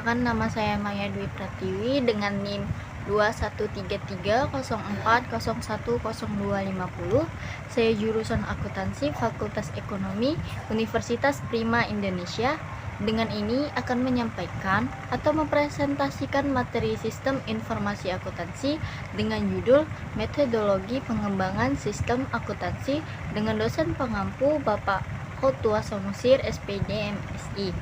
Perkenalkan, nama saya Maya Dwi Pratiwi dengan NIM 213301010250. Saya jurusan akuntansi Fakultas Ekonomi Universitas Prima Indonesia. Dengan ini akan menyampaikan atau mempresentasikan materi sistem informasi akuntansi dengan judul Metodologi Pengembangan Sistem Akuntansi dengan dosen pengampu Bapak Khotua Samusir SPD MSI.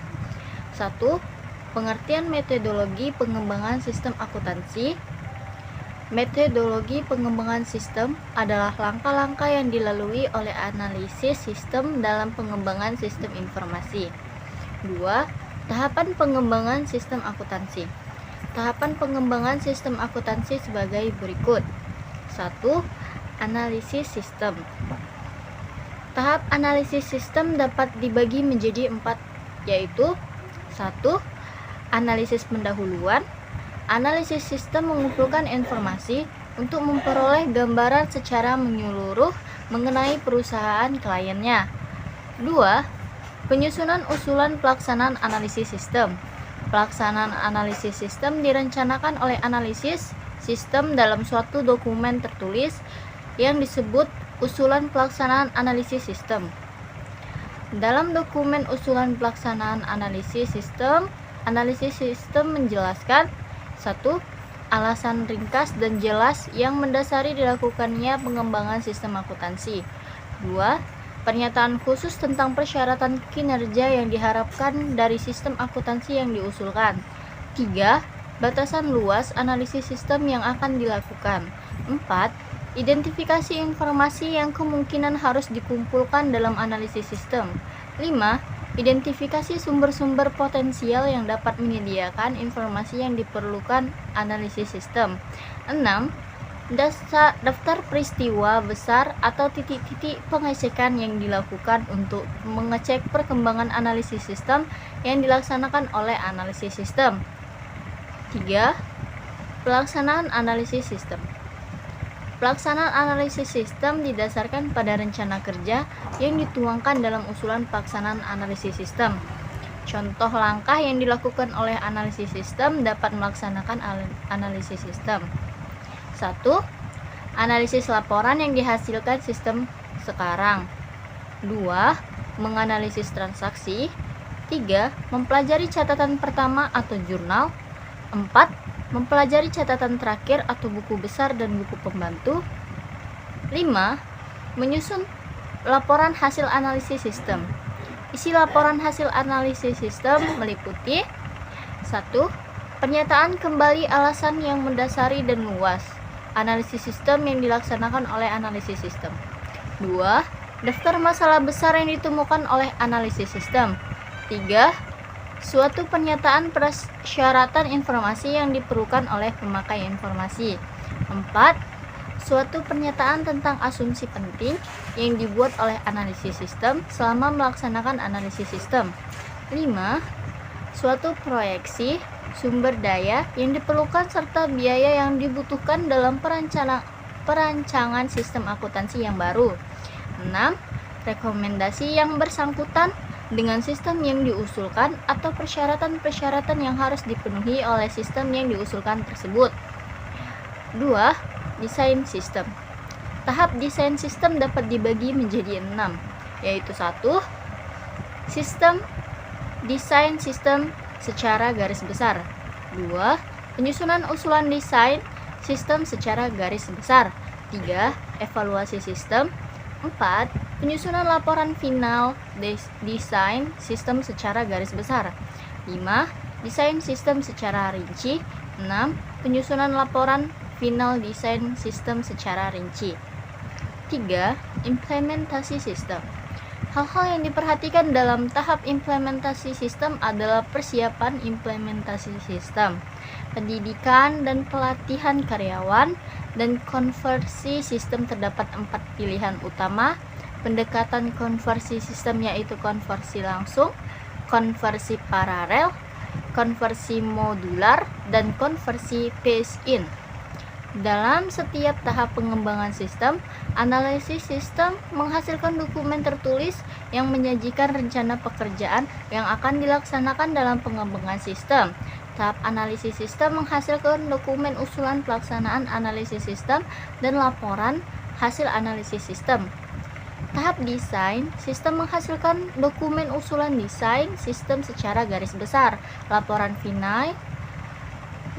1. Pengertian metodologi pengembangan sistem akuntansi. Metodologi pengembangan sistem adalah langkah-langkah yang dilalui oleh analisis sistem dalam pengembangan sistem informasi. 2. Tahapan pengembangan sistem akuntansi. Tahapan pengembangan sistem akuntansi sebagai berikut. 1. Analisis sistem. Tahap analisis sistem dapat dibagi menjadi 4, yaitu 1. Analisis pendahuluan. Analisis sistem mengumpulkan informasi untuk memperoleh gambaran secara menyeluruh mengenai perusahaan kliennya. 2. Penyusunan usulan pelaksanaan analisis sistem. Pelaksanaan analisis sistem direncanakan oleh analisis sistem dalam suatu dokumen tertulis yang disebut usulan pelaksanaan analisis sistem. Dalam dokumen usulan pelaksanaan analisis sistem menjelaskan 1. Alasan ringkas dan jelas yang mendasari dilakukannya pengembangan sistem akuntansi. 2. Pernyataan khusus tentang persyaratan kinerja yang diharapkan dari sistem akuntansi yang diusulkan. 3. Batasan luas analisis sistem yang akan dilakukan. 4. Identifikasi informasi yang kemungkinan harus dikumpulkan dalam analisis sistem. 5. Identifikasi sumber-sumber potensial yang dapat menyediakan informasi yang diperlukan analisis sistem. 6. Daftar peristiwa besar atau titik-titik pengecekan yang dilakukan untuk mengecek perkembangan analisis sistem yang dilaksanakan oleh analisis sistem. 3. Pelaksanaan analisis sistem. Pelaksanaan analisis sistem didasarkan pada rencana kerja yang dituangkan dalam usulan pelaksanaan analisis sistem. Contoh langkah yang dilakukan oleh analisis sistem dapat melaksanakan analisis sistem. 1. Analisis laporan yang dihasilkan sistem sekarang. 2. Menganalisis transaksi. 3. Mempelajari catatan pertama atau jurnal. 4. Mempelajari catatan terakhir atau buku besar dan buku pembantu. 5. Menyusun laporan hasil analisis sistem. Isi laporan hasil analisis sistem meliputi 1. Pernyataan kembali alasan yang mendasari dan luas analisis sistem yang dilaksanakan oleh analisis sistem. 2. Daftar masalah besar yang ditemukan oleh analisis sistem. 3. Suatu pernyataan persyaratan informasi yang diperlukan oleh pemakai informasi. 4. Suatu pernyataan tentang asumsi penting yang dibuat oleh analisis sistem selama melaksanakan analisis sistem. 5. Suatu proyeksi sumber daya yang diperlukan serta biaya yang dibutuhkan dalam perancangan sistem akuntansi yang baru. 6. Rekomendasi yang bersangkutan dengan sistem yang diusulkan atau persyaratan-persyaratan yang harus dipenuhi oleh sistem yang diusulkan tersebut. 2. Desain sistem. Tahap desain sistem dapat dibagi menjadi 6, yaitu 1. Desain sistem secara garis besar. 2. Penyusunan usulan desain sistem secara garis besar. 3. Evaluasi sistem. 4. Penyusunan laporan final desain sistem secara garis besar. 5. Desain sistem secara rinci. 6. Penyusunan laporan final desain sistem secara rinci. 3. Implementasi sistem. Hal-hal yang diperhatikan dalam tahap implementasi sistem adalah persiapan implementasi sistem, pendidikan dan pelatihan karyawan, dan konversi sistem. Terdapat 4 pilihan utama pendekatan konversi sistem, yaitu konversi langsung, konversi paralel, konversi modular, dan konversi phase-in. Dalam setiap tahap pengembangan sistem, analisis sistem menghasilkan dokumen tertulis yang menyajikan rencana pekerjaan yang akan dilaksanakan dalam pengembangan sistem. Tahap analisis sistem menghasilkan dokumen usulan pelaksanaan analisis sistem dan laporan hasil analisis sistem. Tahap desain sistem menghasilkan dokumen usulan desain sistem secara garis besar, laporan final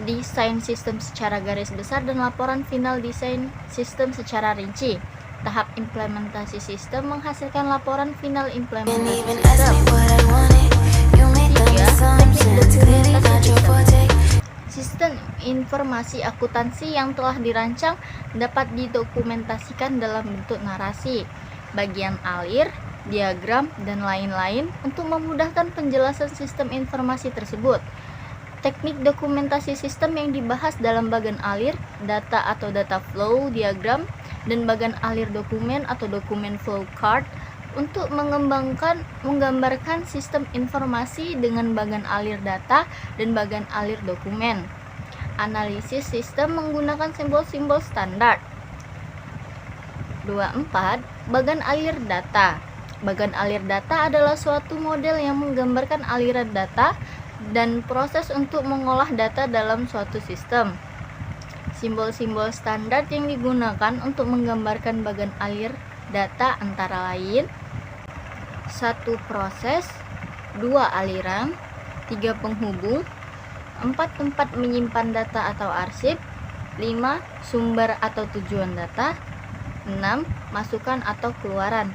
desain sistem secara garis besar, dan laporan final desain sistem secara rinci. Tahap implementasi sistem menghasilkan laporan final implementasi sistem. 3. Sistem informasi akuntansi yang telah dirancang dapat didokumentasikan dalam bentuk narasi, bagian alir, diagram, dan lain-lain untuk memudahkan penjelasan sistem informasi tersebut. Teknik dokumentasi sistem yang dibahas dalam bagian alir, data atau data flow diagram, dan bagian alir dokumen atau dokumen flow chart untuk menggambarkan sistem informasi dengan bagian alir data dan bagian alir dokumen. Analisis sistem menggunakan simbol-simbol standar. 24. Bagian alir data. Bagian alir data adalah suatu model yang menggambarkan aliran data dan proses untuk mengolah data dalam suatu sistem. Simbol-simbol standar yang digunakan untuk menggambarkan bagian alir data antara lain: 1. Proses, 2. Aliran, 3. Penghubung, 4. Tempat menyimpan data atau arsip, 5. Sumber atau tujuan data, 6. Masukan atau keluaran.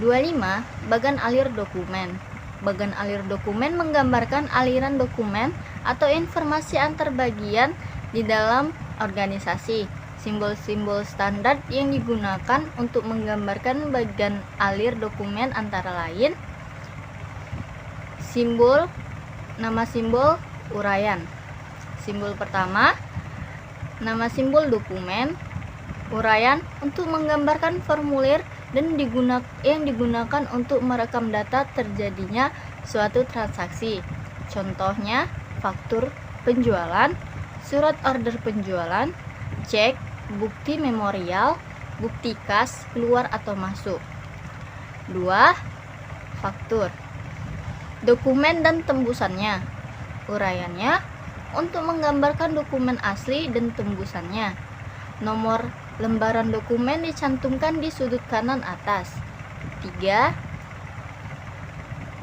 25. Bagian alir dokumen. Bagian alir dokumen menggambarkan aliran dokumen atau informasi antar bagian di dalam organisasi. Simbol-simbol standar yang digunakan untuk menggambarkan bagian alir dokumen antara lain: simbol, nama simbol, uraian. Simbol pertama, nama simbol dokumen, uraian untuk menggambarkan formulir dan yang digunakan untuk merekam data terjadinya suatu transaksi. Contohnya, faktur penjualan, surat order penjualan, cek, bukti memorial, bukti kas keluar atau masuk. 2. Faktur, dokumen dan tembusannya. Uraiannya untuk menggambarkan dokumen asli dan tembusannya. Nomor lembaran dokumen dicantumkan di sudut kanan atas. 3.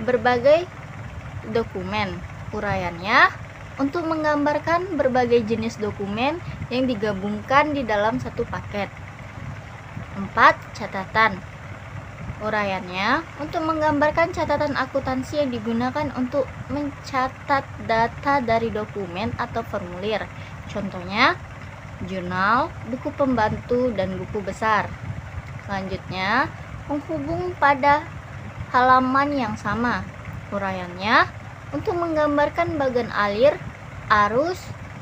Berbagai dokumen. Uraiannya untuk menggambarkan berbagai jenis dokumen yang digabungkan di dalam satu paket. 4. Catatan. Uraiannya untuk menggambarkan catatan akuntansi yang digunakan untuk mencatat data dari dokumen atau formulir. Contohnya, jurnal, buku pembantu, dan buku besar. Selanjutnya, penghubung pada halaman yang sama. Uraiannya untuk menggambarkan bagian alir, arus,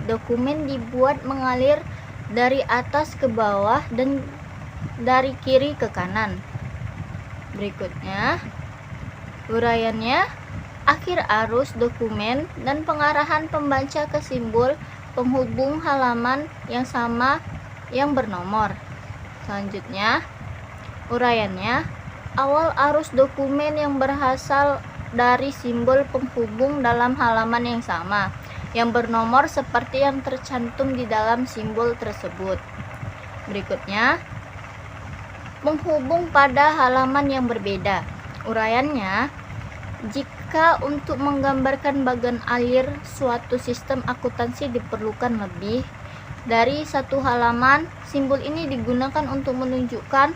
dokumen dibuat mengalir dari atas ke bawah dan dari kiri ke kanan. Berikutnya, uraiannya akhir arus dokumen dan pengarahan pembaca ke simbol penghubung halaman yang sama yang bernomor. Selanjutnya, uraiannya awal arus dokumen yang berasal dari simbol penghubung dalam halaman yang sama yang bernomor seperti yang tercantum di dalam simbol tersebut. Berikutnya, penghubung pada halaman yang berbeda. Uraiannya, jika untuk menggambarkan bagian alir suatu sistem akuntansi diperlukan lebih dari satu halaman, simbol ini digunakan untuk menunjukkan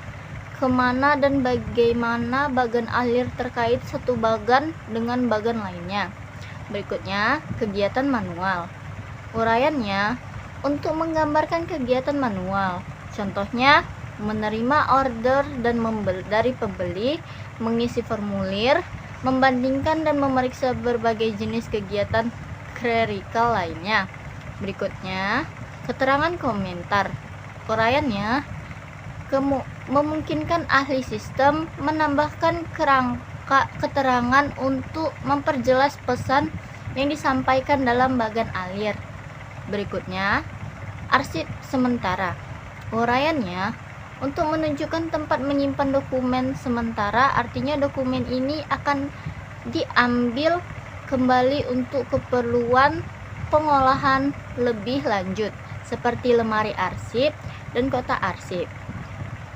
kemana dan bagaimana bagian alir terkait satu bagian dengan bagian lainnya. Berikutnya, kegiatan manual. Uraiannya untuk menggambarkan kegiatan manual. Contohnya, menerima order dan dari pembeli, mengisi formulir, membandingkan dan memeriksa berbagai jenis kegiatan klerikal lainnya. Berikutnya, keterangan komentar. Uraiannya memungkinkan ahli sistem menambahkan keterangan untuk memperjelas pesan yang disampaikan dalam bagian alir. Berikutnya, arsip sementara. Uraiannya untuk menunjukkan tempat menyimpan dokumen sementara, artinya dokumen ini akan diambil kembali untuk keperluan pengolahan lebih lanjut seperti lemari arsip dan kotak arsip.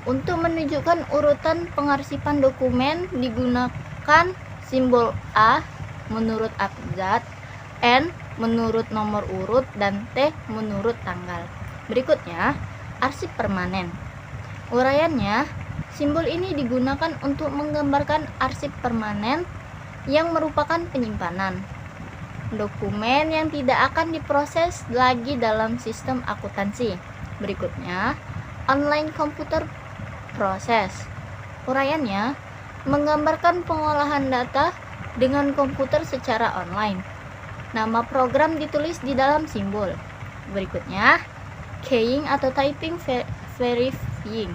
Untuk menunjukkan urutan pengarsipan dokumen digunakan simbol A menurut abjad, N menurut nomor urut, dan T menurut tanggal. Berikutnya, arsip permanen. Uraiannya, simbol ini digunakan untuk menggambarkan arsip permanen yang merupakan penyimpanan dokumen yang tidak akan diproses lagi dalam sistem akuntansi. Berikutnya, online komputer proses. Uraiannya, menggambarkan pengolahan data dengan komputer secara online. Nama program ditulis di dalam simbol. Berikutnya, keying atau typing verifying.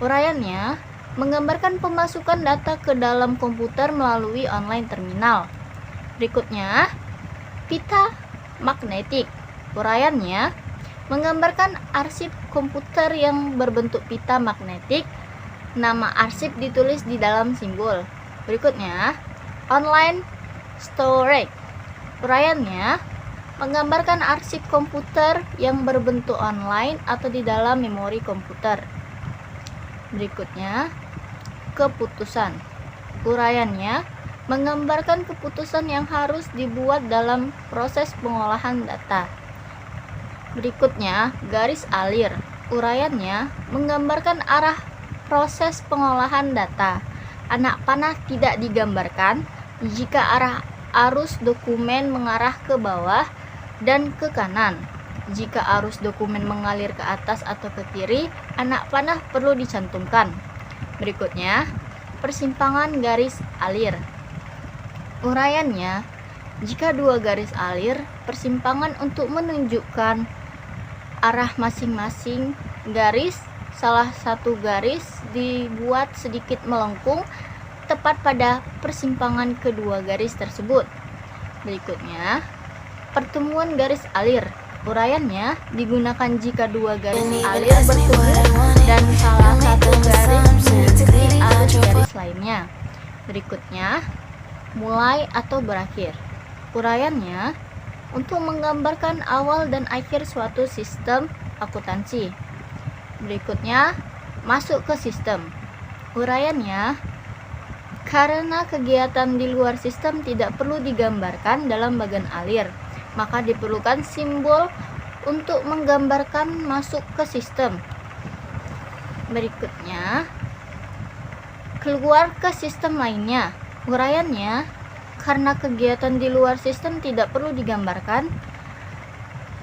Uraiannya, menggambarkan pemasukan data ke dalam komputer melalui online terminal. Berikutnya, pita magnetik. Uraiannya, menggambarkan arsip komputer yang berbentuk pita magnetik. Nama arsip ditulis di dalam simbol. Berikutnya, online storage. Uraiannya, menggambarkan arsip komputer yang berbentuk online atau di dalam memori komputer. Berikutnya, keputusan. Uraiannya, menggambarkan keputusan yang harus dibuat dalam proses pengolahan data. Berikutnya, garis alir. Uraiannya menggambarkan arah proses pengolahan data. Anak panah tidak digambarkan jika arah arus dokumen mengarah ke bawah dan ke kanan. Jika arus dokumen mengalir ke atas atau ke kiri, anak panah perlu dicantumkan. Berikutnya, persimpangan garis alir. Uraiannya, jika dua garis alir, persimpangan untuk menunjukkan arah masing-masing garis, salah satu garis dibuat sedikit melengkung tepat pada persimpangan kedua garis tersebut. Berikutnya, pertemuan garis alir. Uraiannya digunakan jika dua garis alir bertemu dan salah satu garis mengikuti arus garis lainnya. Berikutnya, mulai atau berakhir. Uraiannya untuk menggambarkan awal dan akhir suatu sistem akuntansi. Berikutnya, masuk ke sistem. Uraiannya, karena kegiatan di luar sistem tidak perlu digambarkan dalam bagian alir, maka diperlukan simbol untuk menggambarkan masuk ke sistem. Berikutnya, keluar ke sistem lainnya. Uraiannya, karena kegiatan di luar sistem tidak perlu digambarkan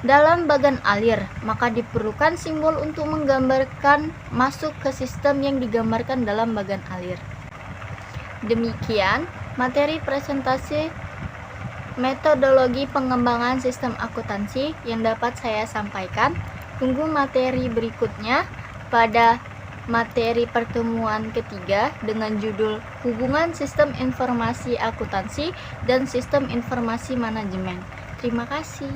dalam bagian alir, maka diperlukan simbol untuk menggambarkan masuk ke sistem yang digambarkan dalam bagian alir. Demikian materi presentasi metodologi pengembangan sistem akuntansi yang dapat saya sampaikan. Tunggu materi berikutnya pada materi pertemuan ketiga dengan judul Hubungan Sistem Informasi Akuntansi dan Sistem Informasi Manajemen. Terima kasih.